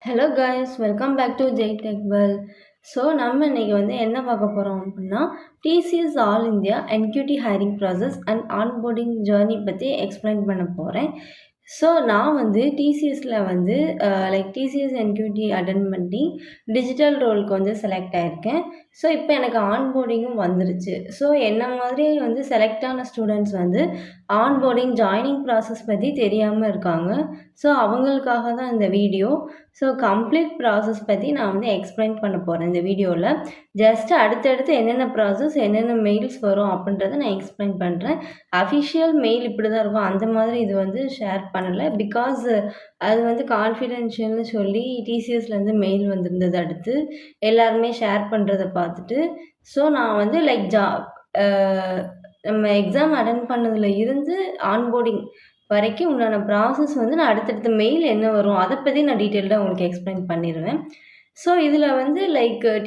Hello guys, welcome back to Jai tech well. So நம்ம இன்றைக்கி என்ன பார்க்க போகிறோம் அப்படின்னா, TCS all India NQT hiring process and onboarding journey பற்றி எக்ஸ்பிளைன் பண்ண போகிறேன். ஸோ நான் டிசிஎஸில் டிசிஎஸ் என்கியூடி அட்டன் பண்ணி டிஜிட்டல் ரோலுக்கு செலக்ட் ஆகியிருக்கேன். ஸோ இப்போ எனக்கு ஆன்போர்டிங்கும் வந்துருச்சு. ஸோ என்ன மாதிரி செலக்ட் ஆன ஸ்டூடெண்ட்ஸ் ஆன்போர்டிங் ஜாயினிங் ப்ராசஸ் பற்றி தெரியாமல் இருக்காங்க. ஸோ அவங்களுக்காக தான் இந்த வீடியோ. ஸோ கம்ப்ளீட் ப்ராசஸ் பற்றி நான் எக்ஸ்பிளைன் பண்ண போகிறேன் இந்த வீடியோவில். ஜஸ்ட் அடுத்தடுத்து என்னென்ன ப்ராசஸ் என்னென்ன மெயில்ஸ் வரும் அப்படின்றத நான் எக்ஸ்பிளைன் பண்ணுறேன். அஃபிஷியல் மெயில் இப்படி தான் இருக்கும், அந்த மாதிரி இது ஷேர் பண்ணலை. பிகாஸ் அது கான்ஃபிடென்ஷியல்னு சொல்லி டிசிஎஸ்லேருந்து மெயில் வந்திருந்தது. அடுத்து எல்லாருமே ஷேர் பண்ணுறதை பார்த்துட்டு ஸோ நான் நம்ம எக்ஸாம் அட்டன் பண்ணதில் இருந்து ஆன்போர்டிங் வரைக்கும் உண்டான ப்ராசஸ் நான் அடுத்தடுத்த மெயில் என்ன வரும் அதை பற்றி நான் டீட்டெயில்டாக உங்களுக்கு எக்ஸ்பிளைன் பண்ணிடுவேன். ஸோ இதில்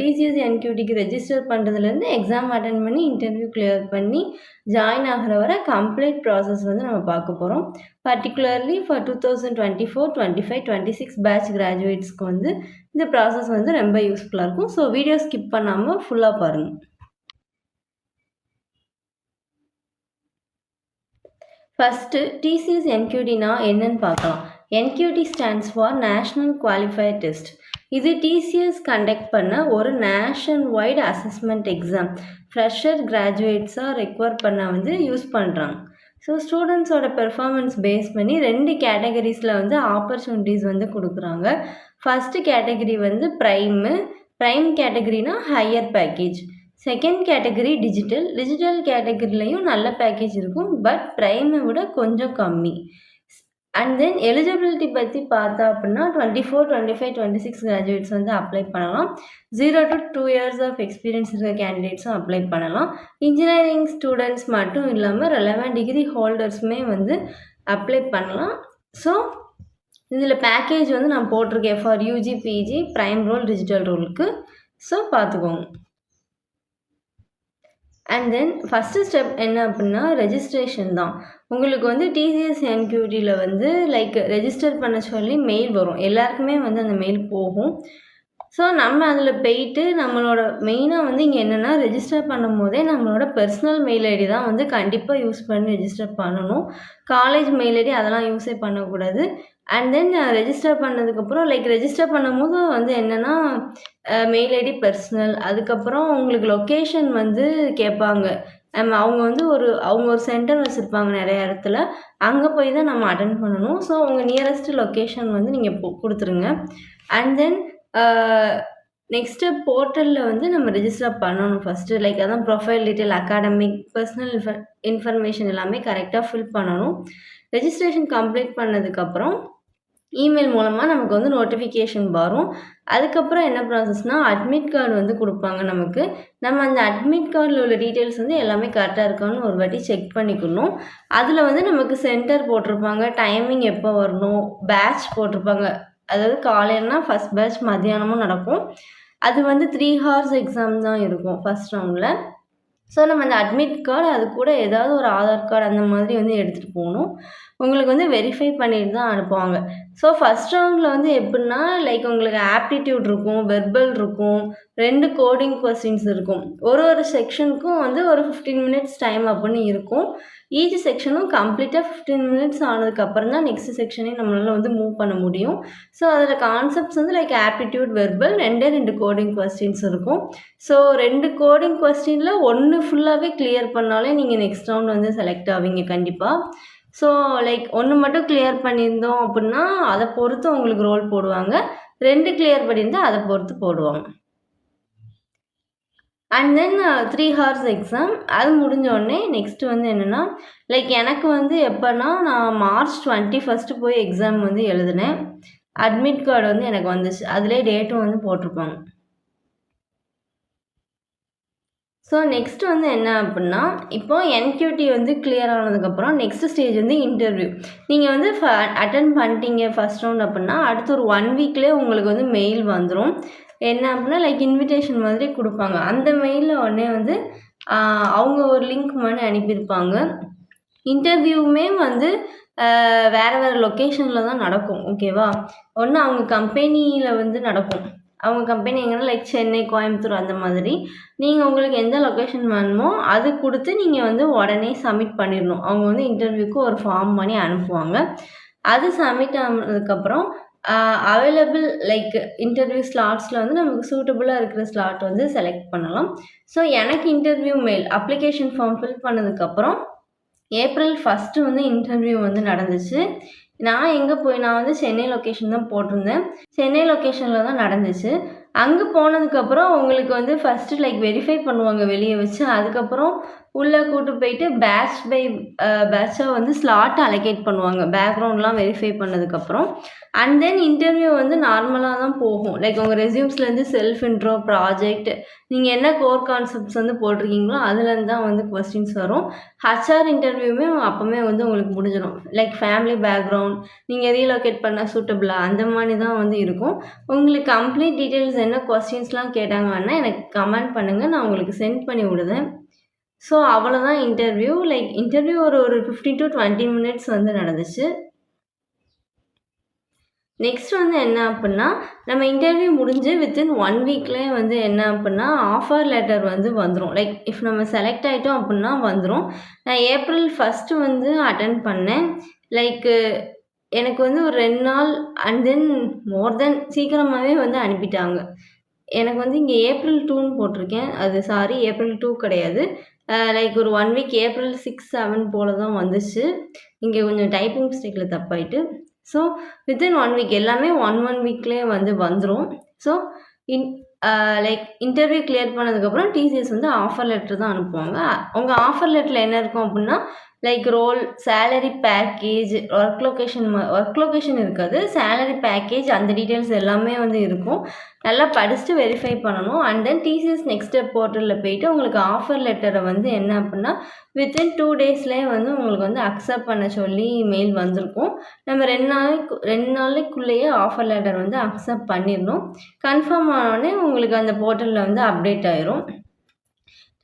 டிசிஎஸ் என்கியூடிக்கு ரெஜிஸ்டர் பண்ணுறதுலேருந்து எக்ஸாம் அட்டன் பண்ணி இன்டர்வியூ கிளியர் பண்ணி ஜாயின் ஆகிற வரை கம்ப்ளீட் ப்ராசஸ் நம்ம பார்க்க போகிறோம். பர்டிகுலர்லி ஃபார் 2024, 25, 26 பேட்ச் கிராஜுவேட்ஸ்க்கு இந்த ப்ராசஸ் ரொம்ப யூஸ்ஃபுல்லாக இருக்கும். ஸோ வீடியோ ஸ்கிப் பண்ணாமல் ஃபுல்லாக பாருங்கள். ஃபஸ்ட்டு டிசிஎஸ் என்கியூடினா என்னன்னு பார்க்கலாம். NQT stands for national qualifier test. இது டிசிஎஸ் கண்டக்ட் பண்ண ஒரு nationwide assessment exam. Fresher கிராஜுவேட்ஸாக ரெக்வயர் பண்ண யூஸ் பண்ணுறாங்க. ஸோ ஸ்டூடெண்ட்ஸோட பெர்ஃபார்மன்ஸ் பேஸ் பண்ணி 2 கேட்டகரிஸில் ஆப்பர்ச்சுனிட்டிஸ் கொடுக்குறாங்க. ஃபஸ்ட்டு கேட்டகரி ப்ரைம் கேட்டகரினா higher package. Second category digital கேட்டகரிலையும் நல்ல பேக்கேஜ் இருக்கும், பட் ப்ரைமை விட கொஞ்சம் கம்மி. அண்ட் தென் எலிஜிபிலிட்டி பற்றி பார்த்தா அப்படின்னா 24, 25, 26 கிராஜுவேட்ஸ் அப்ளை பண்ணலாம். 0 to 2 years ஆஃப் எக்ஸ்பீரியன்ஸ் இருக்கிற கேண்டிடேட்ஸும் அப்ளை பண்ணலாம். இன்ஜினியரிங் ஸ்டூடெண்ட்ஸ் மட்டும் இல்லாமல் ரெலவெண்ட் டிகிரி ஹோல்டர்ஸுமே அப்ளை பண்ணலாம். ஸோ இதில் பேக்கேஜ் நான் போட்டிருக்கேன் for UG, PG, prime role, digital ரோலுக்கு. ஸோ பார்த்துக்கோங்க. அண்ட் தென் ஃபஸ்ட்டு ஸ்டெப் என்ன அப்படின்னா ரெஜிஸ்ட்ரேஷன் தான். உங்களுக்கு டிசிஎஸ் என்கியூடியில் ரெஜிஸ்டர் பண்ண சொல்லி மெயில் வரும். எல்லாருக்குமே அந்த மெயில் போகும். ஸோ நம்ம அதில் போயிட்டு நம்மளோட மெயினாக இங்கே என்னென்னா ரெஜிஸ்டர் பண்ணும் போதே நம்மளோட பர்சனல் மெயில் ஐடி தான் கண்டிப்பாக யூஸ் பண்ணி ரெஜிஸ்டர் பண்ணணும். காலேஜ் மெயில் ஐடி அதெல்லாம் யூஸே பண்ணக்கூடாது. அண்ட் தென் ரெஜிஸ்டர் பண்ணதுக்கப்புறம் ரெஜிஸ்டர் பண்ணும்போது என்னென்னா மெயில் ஐடி பர்சனல், அதுக்கப்புறம் உங்களுக்கு லொக்கேஷன் கேட்பாங்க. அவங்க ஒரு சென்டர் வச்சுருப்பாங்க நிறைய இடத்துல, அங்கே போய் தான் நம்ம அட்டென்ட் பண்ணணும். ஸோ உங்கள் நியரஸ்ட் லொக்கேஷன் நீங்கள் கொடுத்துருங்க. அண்ட் தென் நெக்ஸ்ட்டு போர்ட்டலில் நம்ம ரெஜிஸ்டர் பண்ணணும் ஃபஸ்ட்டு. அதான் profile detail, academic, personal information எல்லாமே கரெக்டாக ஃபில் பண்ணணும். ரெஜிஸ்ட்ரேஷன் கம்ப்ளீட் பண்ணதுக்கப்புறம் இமெயில் மூலமாக நமக்கு நோட்டிஃபிகேஷன் வரும். அதுக்கப்புறம் என்ன ப்ராசஸ்னால் அட்மிட் கார்டு கொடுப்பாங்க நமக்கு. நம்ம அந்த அட்மிட் கார்டில் உள்ள டீட்டெயில்ஸ் எல்லாமே கரெக்டாக இருக்கான்னு ஒரு வாட்டி செக் பண்ணிக்கணும். அதில் நமக்கு சென்டர் போட்டிருப்பாங்க, டைமிங் எப்போ வரணும், பேட்ச் போட்டிருப்பாங்க. அதாவது காலையிலனா ஃபஸ்ட் பேட்ச் மத்தியானமும் நடக்கும். அது 3 hours எக்ஸாம் தான் இருக்கும் ஃபஸ்ட் ரவுண்டில். ஸோ நம்ம அந்த அட்மிட் கார்டு அது கூட ஏதாவது ஒரு ஆதார் கார்டு அந்த மாதிரி எடுத்துகிட்டு போகணும். உங்களுக்கு வெரிஃபை பண்ணிட்டு தான் அனுப்புவாங்க. ஸோ ஃபஸ்ட் ரவுண்டில் எப்படின்னா உங்களுக்கு ஆப்டிடியூட் இருக்கும், வெர்பல் இருக்கும், 2 கோடிங் கொஸ்டின்ஸ் இருக்கும். ஒரு செக்ஷனுக்கும் ஒரு 15 minutes டைம் அப்படின்னு இருக்கும். ஈச் செக்ஷனும் கம்ப்ளீட்டாக 15 minutes ஆனதுக்கப்புறம் தான் நெக்ஸ்ட் செக்ஷனே நம்மளால் மூவ் பண்ண முடியும். ஸோ அதில் concepts aptitude, verbal 2 coding questions இருக்கும். ஸோ 2 கோடிங் கொஸ்டினில் 1 ஃபுல்லாகவே கிளியர் பண்ணாலே நீங்கள் நெக்ஸ்ட் ரவுண்ட் செலக்ட் ஆவீங்க கண்டிப்பாக. ஸோ 1 மட்டும் கிளியர் பண்ணியிருந்தோம் அப்படின்னா அதை பொறுத்து உங்களுக்கு ரோல் போடுவாங்க. 2 கிளியர் பண்ணியிருந்தால் அதை பொறுத்து போடுவாங்க. And then 3 hours exam. அது முடிஞ்சோடனே நெக்ஸ்ட்டு என்னென்னா எனக்கு எப்போனா நான் March 21 போய் எக்ஸாம் எழுதினேன். அட்மிட் கார்டு எனக்கு வந்துச்சு. அதிலே டேட்டும் போட்டிருப்பாங்க. ஸோ நெக்ஸ்ட் என்ன அப்படின்னா இப்போ என்கியூடி கிளியர் ஆனதுக்கப்புறம் நெக்ஸ்ட் ஸ்டேஜ் இன்டர்வியூ. நீங்கள் அட்டன் பண்ணிட்டீங்க ஃபஸ்ட் ரவுண்ட் அப்படின்னா அடுத்து ஒரு 1 weekலேயே உங்களுக்கு மெயில் வந்துடும். என்ன அப்படின்னா இன்விடேஷன் மாதிரி கொடுப்பாங்க. அந்த மெயிலில் உடனே அவங்க ஒரு லிங்க் மாதிரி அனுப்பியிருப்பாங்க. இன்டர்வியூவுமே வேறு வேறு லொக்கேஷனில் தான் நடக்கும். ஓகேவா? ஒன்று அவங்க கம்பெனியில் வந்து நடக்கும். அவங்க கம்பெனி எங்கன்னா லைக் சென்னை, கோயம்புத்தூர் அந்த மாதிரி. நீங்கள் உங்களுக்கு எந்த லொக்கேஷன் வேணுமோ அது கொடுத்து நீங்கள் வந்து உடனே சப்மிட் பண்ணிடணும். அவங்க வந்து இன்டர்வியூக்கு ஒரு ஃபார்ம் பண்ணி அனுப்புவாங்க. அது சப்மிட் ஆனதுக்கப்புறம் அவைலபிள் லைக் இன்டர்வியூ ஸ்லாட்ஸில் வந்து நமக்கு சூட்டபுளாக இருக்கிற ஸ்லாட் வந்து செலக்ட் பண்ணலாம். ஸோ எனக்கு interview mail application form fill பண்ணதுக்கப்புறம் ஏப்ரல் 1 வந்து இன்டர்வியூ வந்து நடந்துச்சு. நான் வந்து சென்னை லொக்கேஷன் தான் போட்டிருந்தேன். சென்னை லொக்கேஷனில் தான் நடந்துச்சு. அங்கே போனதுக்கப்புறம் உங்களுக்கு வந்து ஃபஸ்ட்டு லைக் வெரிஃபை பண்ணுவாங்க வெளியே வச்சு. அதுக்கப்புறம் உள்ளே கூட்டு போயிட்டு பேட்ச் பை பேட்சாக வந்து ஸ்லாட் அலோகேட் பண்ணுவாங்க. பேக்ரவுண்ட்லாம் வெரிஃபை பண்ணதுக்கப்புறம். அண்ட் தென் இன்டர்வியூ வந்து நார்மலாக தான் போகும். லைக் உங்கள் ரெஸ்யூம்ஸ்லேருந்து செல்ஃப் இன்ட்ரோ, ப்ராஜெக்ட், நீங்கள் என்ன கோர் கான்செப்ட்ஸ் வந்து போட்டிருக்கீங்களோ அதுலேருந்து தான் வந்து கொஸ்டின்ஸ் வரும். ஹச்ஆர் இன்டர்வியூமே அப்போவே வந்து உங்களுக்கு முடிஞ்சிடும். லைக் ஃபேமிலி பேக்ரவுண்ட், நீங்கள் ரீலோகேட் பண்ண சூட்டபிளாக அந்த மாதிரி தான் வந்து இருக்கும். உங்களுக்கு கம்ப்ளீட் டீட்டெயில்ஸ் என்ன கொஸ்டின்ஸ்லாம் கேட்டாங்கன்னா எனக்கு கமெண்ட் பண்ணுங்கள், நான் உங்களுக்கு சென்ட் பண்ணி விடுதேன். ஸோ அவ்வளோதான் இன்டர்வியூ. லைக் இன்டர்வியூ ஒரு 15 to 20 minutes வந்து நடந்துச்சு. நெக்ஸ்ட் வந்து என்ன அப்படின்னா, நம்ம இன்டர்வியூ முடிஞ்சு வித்தின் 1 வீக்லேயே வந்து என்ன அப்படின்னா ஆஃபர் லெட்டர் வந்து வந்துடும். லைக் இஃப் நம்ம செலக்ட் ஆகிட்டோம் அப்படின்னா வந்துடும். நான் ஏப்ரல் 1 வந்து அட்டென்ட் பண்ணேன். லைக்கு எனக்கு வந்து ஒரு 2 நாள் அண்ட் தென் மோர் தென் சீக்கிரமாகவே வந்து அனுப்பிட்டாங்க. எனக்கு வந்து இங்கே ஏப்ரல் 2ன்னு போட்டிருக்கேன். அது சாரி, ஏப்ரல் 2 கிடையாது. லைக் ஒரு 1 வீக் ஏப்ரல் 6, 7 போல் தான் வந்துச்சு. இங்கே கொஞ்சம் டைப்பிங் மிஸ்டேக்கில் தப்பாயிட்டு. ஸோ வித்தின் 1 வீக் எல்லாமே ஒன் வீக்லேயே வந்து வந்துடும். ஸோ லைக் இன்டர்வியூ கிளியர் பண்ணதுக்கப்புறம் டிசிஎஸ் வந்து ஆஃபர் லெட்டர் தான் அனுப்புவாங்க. உங்கள் ஆஃபர் லெட்டரில் என்ன இருக்கும் அப்படின்னா like role, salary package, work location இருக்காது. சேலரி பேக்கேஜ் அந்த டீட்டெயில்ஸ் எல்லாமே வந்து இருக்கும். நல்லா படிச்சுட்டு வெரிஃபை பண்ணணும். And then TCS next step போர்ட்டலில் போயிட்டு உங்களுக்கு ஆஃபர் லெட்டரை வந்து என்ன அப்படின்னா வித்தின் 2 டேஸ்லேயே வந்து உங்களுக்கு வந்து அக்செப்ட் பண்ண சொல்லி மெயில் வந்திருக்கும். நம்ம 2 நாளைக்குள்ளேயே ஆஃபர் லெட்டர் வந்து அக்செப்ட் பண்ணிடணும். கன்ஃபார்ம் ஆனோடனே உங்களுக்கு அந்த போர்ட்டலில் வந்து அப்டேட் ஆயிரும்.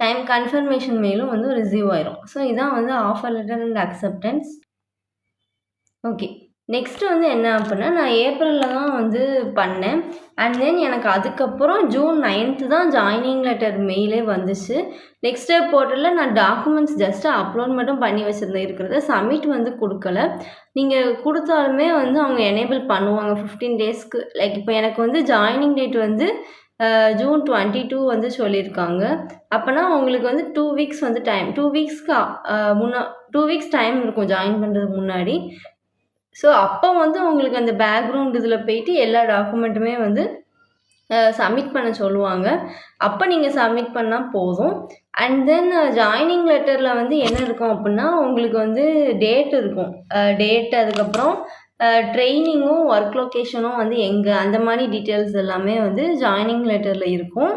டைம் கன்ஃபர்மேஷன் மெயிலும் வந்து ரிசீவ் ஆயிரும். ஸோ இதான் வந்து offer letter and acceptance. Okay, next வந்து என்ன அப்படின்னா நான் ஏப்ரலில் தான் வந்து பண்ணேன். அண்ட் தென் எனக்கு அதுக்கப்புறம் ஜூன் 9 தான் ஜாயினிங் லெட்டர் மெயிலே வந்துச்சு. நெக்ஸ்ட் ஸ்டெப் போர்ட்டலில் நான் டாக்குமெண்ட்ஸ் ஜஸ்ட்டு அப்லோட் மட்டும் பண்ணி வச்சுருந்தேன். இருக்கிறத சப்மிட் வந்து கொடுக்கல. நீங்கள் கொடுத்தாலுமே வந்து அவங்க எனேபிள் பண்ணுவாங்க 15 டேஸ்க்கு. லைக் இப்போ எனக்கு வந்து ஜாயினிங் டேட் வந்து ஜூன் 22 வந்து சொல்லியிருக்காங்க. அப்போனா உங்களுக்கு வந்து 2 வீக்ஸ் வந்து டைம், 2 வீக்ஸ்க்கு 2 வீக்ஸ் டைம் இருக்கும் ஜாயின் பண்ணுறதுக்கு முன்னாடி. ஸோ அப்போ வந்து உங்களுக்கு அந்த பேக்ரவுண்ட் இதில் போயிட்டு எல்லா டாக்குமெண்ட்டுமே வந்து சப்மிட் பண்ண சொல்லுவாங்க. அப்போ நீங்கள் சப்மிட் பண்ணால் போதும். அண்ட் தென் ஜாயினிங் லெட்டரில் வந்து என்ன இருக்கும் அப்படின்னா உங்களுக்கு வந்து டேட் இருக்கும். டேட், அதுக்கப்புறம் ட்ரெயினிங்கும் ஒர்க் லொக்கேஷனும் வந்து எங்கே, அந்த மாதிரி டீட்டெயில்ஸ் எல்லாமே வந்து ஜாயினிங் லெட்டரில் இருக்கும்.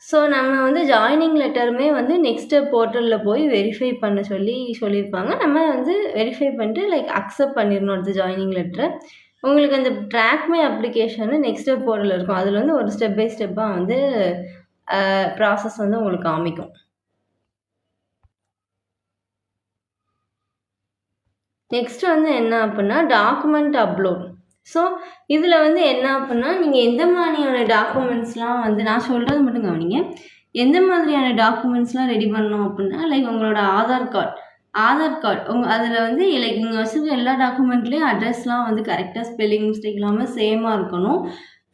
ஸோ நம்ம வந்து ஜாயினிங் லெட்டருமே வந்து நெக்ஸ்ட் ஸ்டெப் போர்ட்டலில் போய் வெரிஃபை பண்ண சொல்லியிருப்பாங்க. நம்ம வந்து வெரிஃபை பண்ணிட்டு லைக் அக்செப்ட் பண்ணிடணும் அடுத்து ஜாயினிங் லெட்டரை. உங்களுக்கு அந்த ட்ராக்மே அப்ளிகேஷனு நெக்ஸ்ட் ஸ்டெப் போர்ட்டலில் இருக்கும். அதில் வந்து ஒரு ஸ்டெப் பை ஸ்டெப்பாக வந்து ப்ராசஸ் வந்து உங்களுக்கு காமிக்கும். நெக்ஸ்ட் வந்து என்ன அப்படின்னா டாக்குமெண்ட் அப்லோட். ஸோ இதில் வந்து என்ன அப்படின்னா நீங்கள் எந்த மாதிரியான டாக்குமெண்ட்ஸ்லாம் வந்து நான் சொல்கிறது மட்டும் கவனிங்க. எந்த மாதிரியான டாக்குமெண்ட்ஸ்லாம் ரெடி பண்ணணும் அப்படின்னா லைக் உங்களோட ஆதார் கார்டு அதில் வந்து லைக் நீங்கள் வச்சுருக்க எல்லா டாக்குமெண்ட்லேயும் அட்ரஸ்லாம் வந்து கரெக்டாக ஸ்பெல்லிங் மிஸ்டேக் இல்லாமல் சேமாக இருக்கணும்.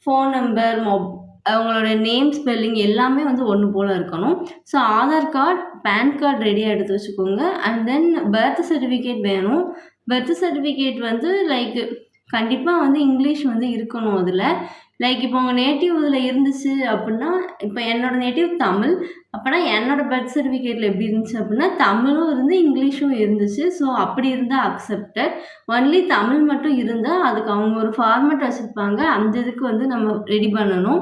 ஃபோன் நம்பர், அவங்களோட நேம், ஸ்பெல்லிங் எல்லாமே வந்து ஒன்று போல் இருக்கணும். So Aadhaar card, PAN card ரெடியாக எடுத்து வச்சுக்கோங்க. அண்ட் தென் பர்த் சர்டிஃபிகேட் வேணும். பர்த் சர்டிஃபிகேட் வந்து லைக் கண்டிப்பாக வந்து இங்கிலீஷ் வந்து இருக்கணும் அதில். லைக் இப்போ உங்கள் நேட்டிவ் இதில் இருந்துச்சு அப்படின்னா, இப்போ என்னோடய நேட்டிவ் தமிழ். அப்போனா என்னோடய பர்த் சர்டிஃபிகேட்டில் எப்படி இருந்துச்சு அப்படின்னா தமிழும் இருந்து இங்கிலீஷும் இருந்துச்சு. ஸோ அப்படி இருந்தால் அக்செப்டட். ஒன்லி தமிழ் மட்டும் இருந்தால் அதுக்கு அவங்க ஒரு ஃபார்மேட் வச்சுருப்பாங்க. அந்த இதுக்கு வந்து நம்ம ரெடி பண்ணணும்.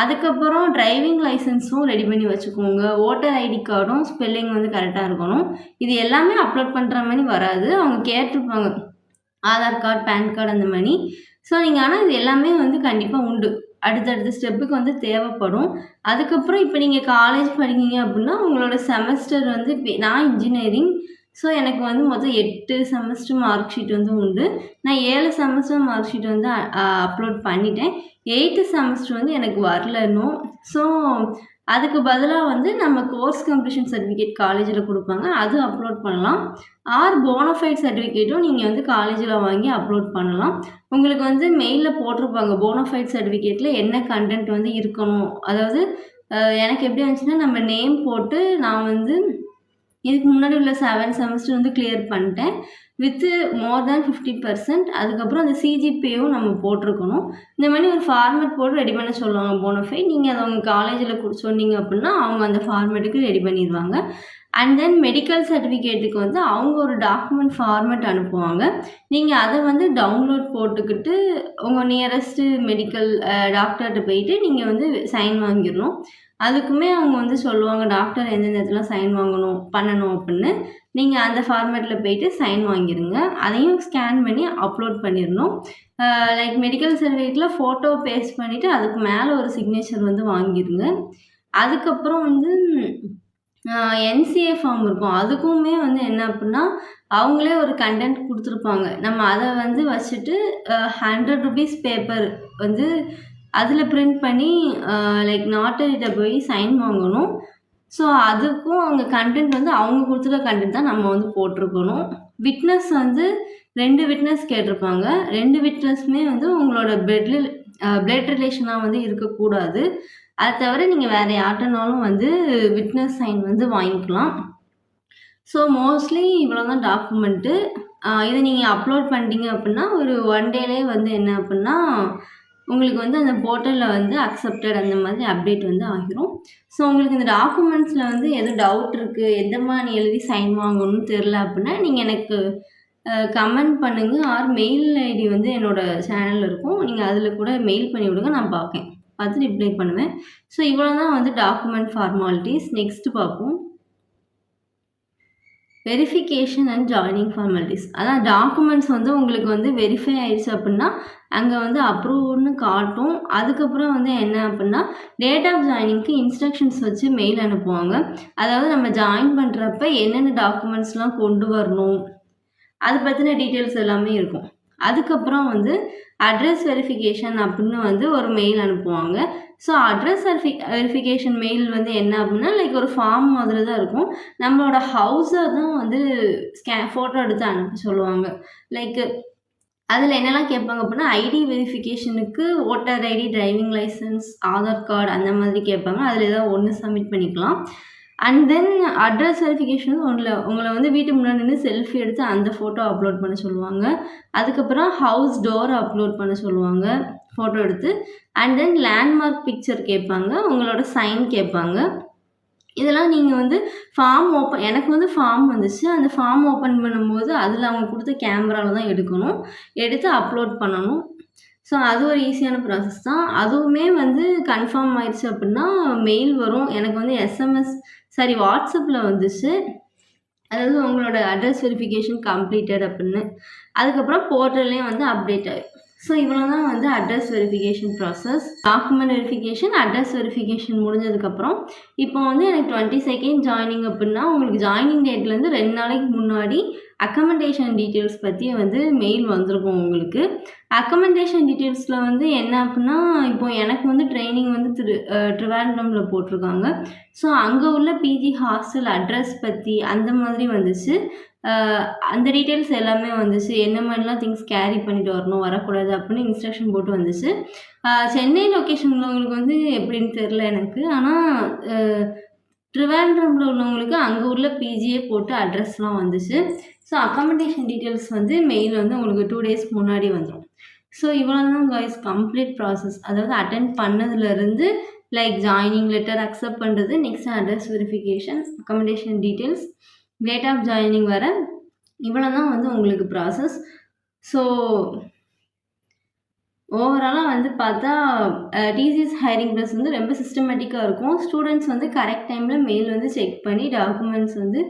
அதுக்கப்புறம் டிரைவிங் லைசன்ஸும் ரெடி பண்ணி வச்சுக்கோங்க. ஓட்டர் ஐடி கார்டும் ஸ்பெல்லிங் வந்து கரெக்டாக இருக்கணும். இது எல்லாமே அப்லோட் பண்ணுற மாதிரி வராது. அவங்க கேட்டிருப்பாங்க ஆதார் கார்டு, பேன் கார்டு அந்த மாதிரி. ஸோ நீங்கள் ஆனால் இது எல்லாமே வந்து கண்டிப்பாக உண்டு. அடுத்தடுத்த ஸ்டெப்புக்கு வந்து தேவைப்படும். அதுக்கப்புறம் இப்போ நீங்கள் காலேஜ் படிக்கிறீங்க அப்படின்னா உங்களோட செமஸ்டர் வந்து நான் இன்ஜினியரிங். ஸோ எனக்கு வந்து மொத்தம் 8 செமஸ்டர் மார்க் ஷீட் வந்து உண்டு. நான் 7 செமஸ்டர் மார்க் ஷீட் வந்து அப்லோட் பண்ணிட்டேன். 8th செமஸ்டர் வந்து எனக்கு வரல இன்னும். ஸோ அதுக்கு பதிலாக வந்து நம்ம கோர்ஸ் கம்ப்ளீஷன் சர்டிஃபிகேட் காலேஜில் கொடுப்பாங்க, அது அப்லோட் பண்ணலாம். ஆர் போனஃபைட் சர்டிஃபிகேட்டும் நீங்கள் வந்து காலேஜில் வாங்கி அப்லோட் பண்ணலாம். உங்களுக்கு வந்து மெயிலில் போட்டிருப்பாங்க போனஃபைட் சர்டிஃபிகேட்டில் என்ன கண்டென்ட் வந்து இருக்கணும். அதாவது எனக்கு எப்படி இருந்துச்சுன்னா, நம்ம நேம் போட்டு நான் வந்து இதுக்கு முன்னாடி உள்ள 7 செமஸ்டர் வந்து கிளியர் பண்ணிட்டேன் வித்து மோர் தேன் 50%. அதுக்கப்புறம் அந்த சிஜிபிஏவும் நம்ம போட்டிருக்கணும். இந்த மாதிரி ஒரு ஃபார்மேட் போட்டு ரெடி பண்ண சொல்லுவாங்க போனஃபைட். நீங்கள் அதை உங்கள் காலேஜில் சொன்னீங்க அப்படின்னா அவங்க அந்த ஃபார்மேட்டுக்கு ரெடி பண்ணிடுவாங்க. அண்ட் தென் மெடிக்கல் சர்டிஃபிகேட்டுக்கு வந்து அவங்க ஒரு டாக்குமெண்ட் ஃபார்மேட் அனுப்புவாங்க. நீங்கள் அதை வந்து டவுன்லோட் போட்டுக்கிட்டு உங்கள் நியரஸ்ட்டு மெடிக்கல் டாக்டர்கிட்ட போயிட்டு நீங்கள் வந்து சைன் வாங்கிடணும். அதுக்குமே அவங்க வந்து சொல்லுவாங்க டாக்டர் எந்தெந்த இடத்துல சைன் பண்ணணும் அப்படின்னு. நீங்கள் அந்த ஃபார்மேட்டில் போயிட்டு சைன் வாங்கிடுங்க. அதையும் ஸ்கேன் பண்ணி அப்லோட் பண்ணிடணும். லைக் மெடிக்கல் சர்டிஃபிகேட்டில் ஃபோட்டோ பேஸ்ட் பண்ணிவிட்டு அதுக்கு மேலே ஒரு சிக்னேச்சர் வந்து வாங்கிடுங்க. அதுக்கப்புறம் வந்து என்சிஏ ஃபார்ம் இருக்கும். அதுக்குமே வந்து என்ன அப்படின்னா அவங்களே ஒரு கண்டென்ட் கொடுத்துருப்பாங்க. நம்ம அதை வந்து வச்சுட்டு 100 rupees பேப்பர் வந்து அதில் பிரிண்ட் பண்ணி லைக் நாட்டரிட்ட போய் சைன் வாங்கணும். ஸோ அதுக்கும் அவங்க கண்டென்ட் வந்து அவங்க கொடுத்துருக்க கண்டென்ட் தான் நம்ம வந்து போட்டிருக்கணும். விட்னஸ் வந்து 2 விட்னஸ் கேட்டிருப்பாங்க. 2 விட்னஸுமே வந்து உங்களோட பிளட் ரிலேஷனாக வந்து இருக்கக்கூடாது. அதை தவிர நீங்கள் வேறு யார்கிட்டனாலும் வந்து விட்னஸ் சைன் வந்து வாங்கிக்கலாம். ஸோ மோஸ்ட்லி இவ்வளோ தான் டாக்குமெண்ட்டு. இதை நீங்கள் அப்லோட் பண்ணிட்டீங்க அப்படின்னா ஒரு 1 டேலே வந்து என்ன அப்படின்னா உங்களுக்கு வந்து அந்த போர்ட்டலில் வந்து அக்செப்டட் அந்த மாதிரி அப்டேட் வந்து ஆகிரும். ஸோ உங்களுக்கு இந்த டாக்குமெண்ட்ஸில் வந்து எதுவும் டவுட் இருக்குது, எந்த மாதிரி எழுதி சைன் வாங்கணும்னு தெரில அப்படின்னா நீங்கள் எனக்கு கமெண்ட் பண்ணுங்கள். ஆர் மெயில் ஐடி வந்து என்னோடய சேனலில் இருக்கும். நீங்கள் அதில் கூட மெயில் பண்ணி விடுங்க, நான் பார்த்து ரிப்ளை பண்ணுவேன். ஸோ இவ்வளோ தான் வந்து டாக்குமெண்ட் ஃபார்மாலிட்டிஸ். நெக்ஸ்ட்டு பார்ப்போம். Verification and joining formalities. அதான் டாக்குமெண்ட்ஸ் வந்து உங்களுக்கு வந்து வெரிஃபை ஆயிடுச்சு அப்படின்னா அங்கே வந்து அப்ரூவ்டுன்னு காட்டும். அதுக்கப்புறம் வந்து என்ன அப்படின்னா டேட் ஆஃப் ஜாயினிங்க்கு இன்ஸ்ட்ரக்ஷன்ஸ் வச்சு மெயில் அனுப்புவாங்க. அதாவது நம்ம ஜாயின் பண்ணுறப்ப என்னென்ன டாக்குமெண்ட்ஸ்லாம் கொண்டு வரணும் அதை பற்றின டீட்டெயில்ஸ் எல்லாமே இருக்கும். அதுக்கப்புறம் வந்து அட்ரஸ் வெரிஃபிகேஷன் அப்படின்னு வந்து ஒரு மெயில் அனுப்புவாங்க. ஸோ அட்ரஸ் வெரிஃபிகேஷன் மெயில் வந்து என்ன அப்படின்னா லைக் ஒரு ஃபார்ம் மாதிரி தான் இருக்கும். நம்மளோட ஹவுஸை தான் வந்து ஃபோட்டோ எடுத்து அனுப்ப சொல்லுவாங்க. லைக் அதில் என்னெல்லாம் கேட்பாங்க அப்படின்னா ஐடி வெரிஃபிகேஷனுக்கு voter ID, driving licence, Aadhaar card அந்த மாதிரி கேட்பாங்க. அதில் ஏதாவது ஒன்று சப்மிட் பண்ணிக்கலாம். அண்ட் தென் அட்ரஸ் வெரிஃபிகேஷன் உங்களை வந்து வீட்டு முன்னாடி நின்று செல்ஃபி எடுத்து அந்த ஃபோட்டோ அப்லோட் பண்ண சொல்லுவாங்க. அதுக்கப்புறம் ஹவுஸ் டோர் அப்லோட் பண்ண சொல்லுவாங்க ஃபோட்டோ எடுத்து. அண்ட் தென் லேண்ட்மார்க் பிக்சர் கேட்பாங்க, உங்களோட சைன் கேட்பாங்க. இதெல்லாம் நீங்கள் வந்து எனக்கு வந்து ஃபார்ம் வந்துச்சு. அந்த ஃபார்ம் ஓப்பன் பண்ணும்போது அதில் அவங்க கொடுத்த கேமராவில் தான் எடுத்து அப்லோட் பண்ணணும். ஸோ அது ஒரு ஈஸியான ப்ராசஸ் தான். அதுவுமே வந்து கன்ஃபார்ம் ஆயிடுச்சு அப்படின்னா மெயில் வரும். எனக்கு வந்து வாட்ஸ்அப்பில் வந்துச்சு. அதாவது உங்களோட அட்ரஸ் வெரிஃபிகேஷன் கம்ப்ளீட்டட் அப்படின்னு. அதுக்கப்புறம் போர்ட்டல்லையும் வந்து அப்டேட் ஆகிடும். ஸோ இவ்வளோ தான் வந்து address verification process. Document verification, address verification முடிஞ்சதுக்கப்புறம் இப்போ வந்து எனக்கு 22nd ஜாயினிங் அப்படின்னா உங்களுக்கு ஜாயினிங் டேட்லேருந்து 2 நாளைக்கு முன்னாடி அக்கமெண்டேஷன் டீட்டெயில்ஸ் பற்றி வந்து மெயில் வந்திருக்கும் உங்களுக்கு. அக்கமெண்டேஷன் டீட்டெயில்ஸில் வந்து என்ன அப்படின்னா இப்போ எனக்கு வந்து ட்ரைனிங் வந்து ட்ரிவாண்ட்ரமில் போட்டிருக்காங்க. ஸோ அங்கே உள்ள பிஜி ஹாஸ்டல் அட்ரஸ் பற்றி அந்த மாதிரி வந்துச்சு. அந்த டீட்டெயில்ஸ் எல்லாமே வந்துச்சு. என்ன மாதிரிலாம் திங்ஸ் கேரி பண்ணிட்டு வரக்கூடாது அப்படின்னு இன்ஸ்ட்ரக்ஷன் போட்டு வந்துச்சு. சென்னை லொக்கேஷன் உள்ளவங்களுக்கு வந்து எப்படின்னு தெரில எனக்கு. ஆனால் ட்ரிவாண்ட்ரமில் உள்ளவங்களுக்கு அங்கே உள்ள பிஜியே போட்டு அட்ரஸ்லாம் வந்துச்சு. ஸோ அக்கமெண்டேஷன் டீட்டெயில்ஸ் வந்து மெயில் வந்து உங்களுக்கு 2 days முன்னாடி வந்துடும். ஸோ இவ்வளோ தான் காய்ஸ் கம்ப்ளீட் ப்ராசஸ். அதாவது அட்டென்ட் பண்ணதுலேருந்து லைக் ஜாயினிங் லெட்டர் அக்செப்ட் பண்ணுறது, next address verification, accommodation details, date of joining வர இவ்வளோ தான் வந்து உங்களுக்கு ப்ராசஸ். ஸோ ஓவராலாக வந்து பார்த்தா டிசிஎஸ் ஹையரிங் ப்ளஸ் வந்து ரொம்ப சிஸ்டமேட்டிக்காக இருக்கும். ஸ்டூடெண்ட்ஸ் வந்து கரெக்ட் டைமில் மெயில் வந்து செக் பண்ணி டாக்குமெண்ட்ஸ் வந்து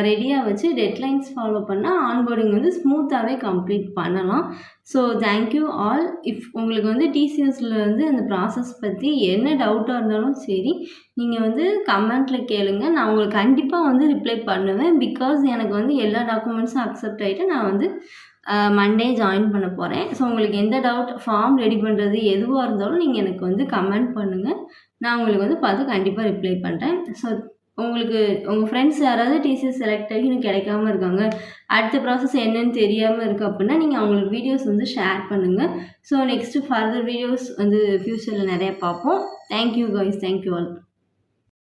ரெடியாக வச்சு டெட்லைன்ஸ் ஃபாலோ பண்ணால் ஆன்போர்டிங் வந்து ஸ்மூத்தாகவே கம்ப்ளீட் பண்ணலாம். So thank you all. இஃப் உங்களுக்கு வந்து டிசிஎஸ்ல வந்து அந்த ப்ராசஸ் பற்றி என்ன டவுட்டாக இருந்தாலும் சரி, நீங்கள் வந்து கமெண்ட்டில் கேளுங்க. நான் உங்களுக்கு கண்டிப்பாக வந்து ரிப்ளை பண்ணுவேன். பிகாஸ் எனக்கு வந்து எல்லா டாக்குமெண்ட்ஸும் அக்செப்ட் ஆகிட்டு நான் வந்து மண்டே ஜாயின் பண்ண போகிறேன். ஸோ உங்களுக்கு எந்த டவுட், ஃபார்ம் ரெடி பண்ணுறது எதுவாக இருந்தாலும் நீங்கள் எனக்கு வந்து கமெண்ட் பண்ணுங்கள். நான் உங்களுக்கு வந்து பார்த்து கண்டிப்பாக ரிப்ளை பண்ணுறேன். ஸோ உங்களுக்கு உங்கள் ஃப்ரெண்ட்ஸ் யாராவது டிசிஎஸ் செலக்ட் ஆகி இன்னும் கிடைக்காம இருக்காங்க, அடுத்த ப்ராசஸ் என்னன்னு தெரியாமல் இருக்குது அப்படின்னா நீங்கள் அவங்களுக்கு வீடியோஸ் வந்து ஷேர் பண்ணுங்கள். ஸோ நெக்ஸ்ட்டு ஃபர்தர் வீடியோஸ் வந்து ஃப்யூச்சரில் நிறையா பார்ப்போம். Thank you guys, thank you all.